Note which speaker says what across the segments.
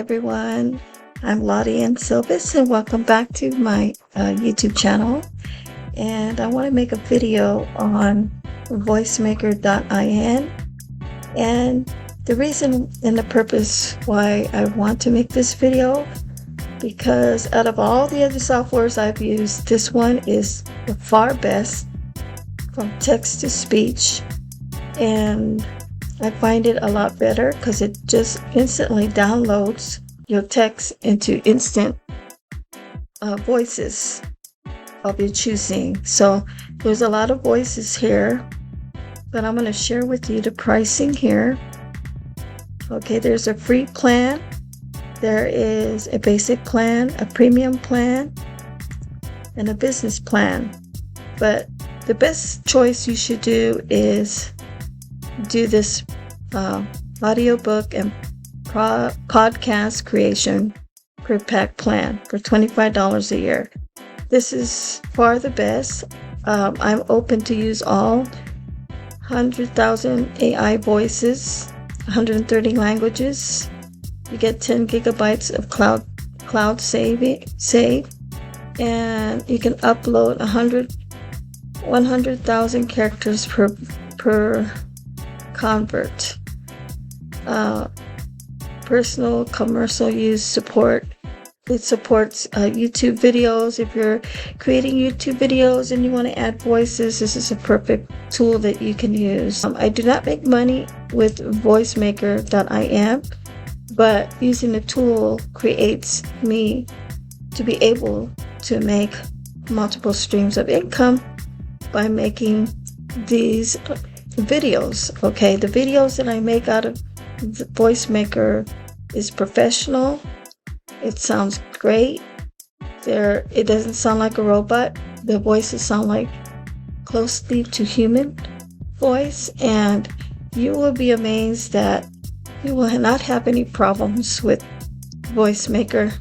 Speaker 1: everyone. I'm Lottie Ann Silvis and welcome back to my YouTube channel. And I want to make a video on Voicemaker.in. And the reason and the purpose why I want to make this video, because out of all the other softwares I've used, this one is the far best from text to speech. And I find it a lot better because it just instantly downloads your text into instant voices of your choosing. So there's a lot of voices here, but I'm going to share with you the pricing here. Okay, there's a free plan, there is a basic plan, a premium plan, and a business plan. But the best choice you should do is do this audiobook and podcast creation per pack plan for $25 a year. This is far the best. I'm open to use all 100,000 AI voices, 130 languages. You get 10 gigabytes of cloud save, and you can upload 100,000 characters per convert. Personal commercial use support. It supports YouTube videos. If you're creating YouTube videos and you want to add voices, this is a perfect tool that you can use. I do not make money with Voicemaker.in, but using the tool creates me to be able to make multiple streams of income by making these videos. Okay, the videos that I make out of the Voicemaker is professional. It sounds great. It doesn't sound like a robot. The voices sound like closely to human voice, and you will be amazed that you will not have any problems with Voicemaker.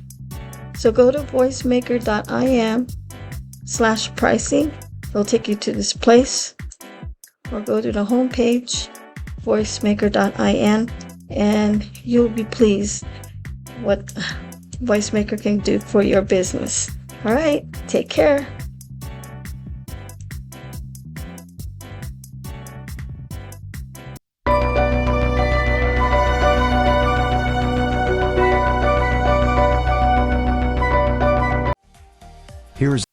Speaker 1: So go to voicemaker.in/pricing. It'll take you to this place, or go to the home page, voicemaker.in, and you'll be pleased what Voicemaker can do for your business. All right, take care.
Speaker 2: Here's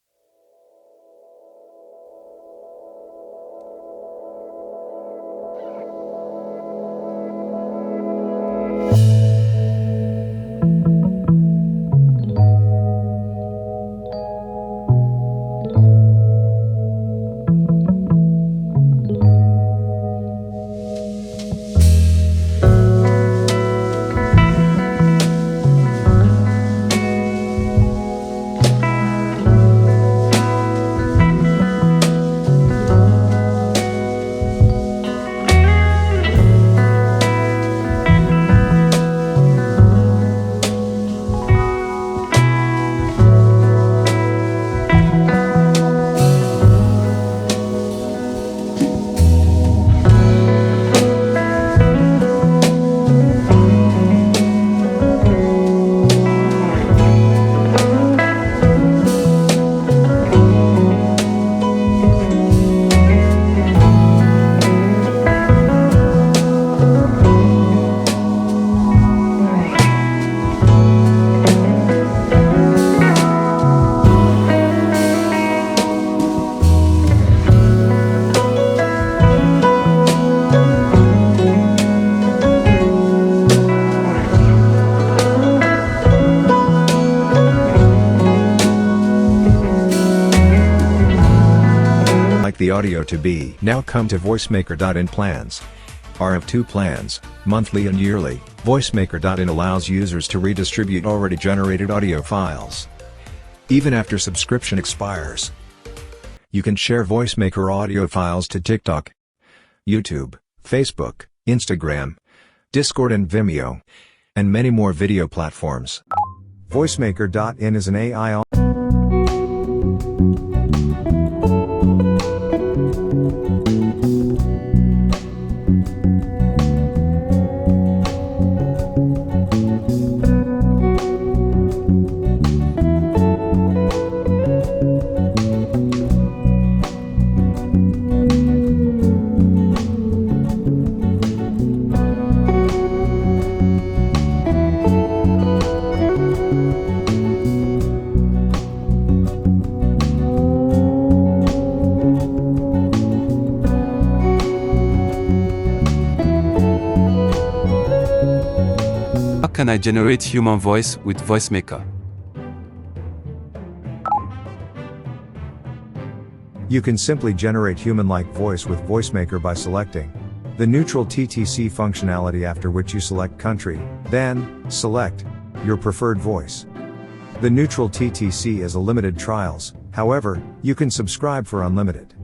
Speaker 2: the audio to be. Now come to Voicemaker.in plans. Are of two plans, monthly and yearly. Voicemaker.in allows users to redistribute already generated audio files, even after subscription expires. You can share Voicemaker audio files to TikTok, YouTube, Facebook, Instagram, Discord and Vimeo, and many more video platforms. Voicemaker.in is an AI
Speaker 3: can I generate human voice with Voicemaker?
Speaker 2: You can simply generate human-like voice with Voicemaker by selecting the neutral TTC functionality, after which you select country, then select your preferred voice. The neutral TTC is a limited trials, however, you can subscribe for unlimited.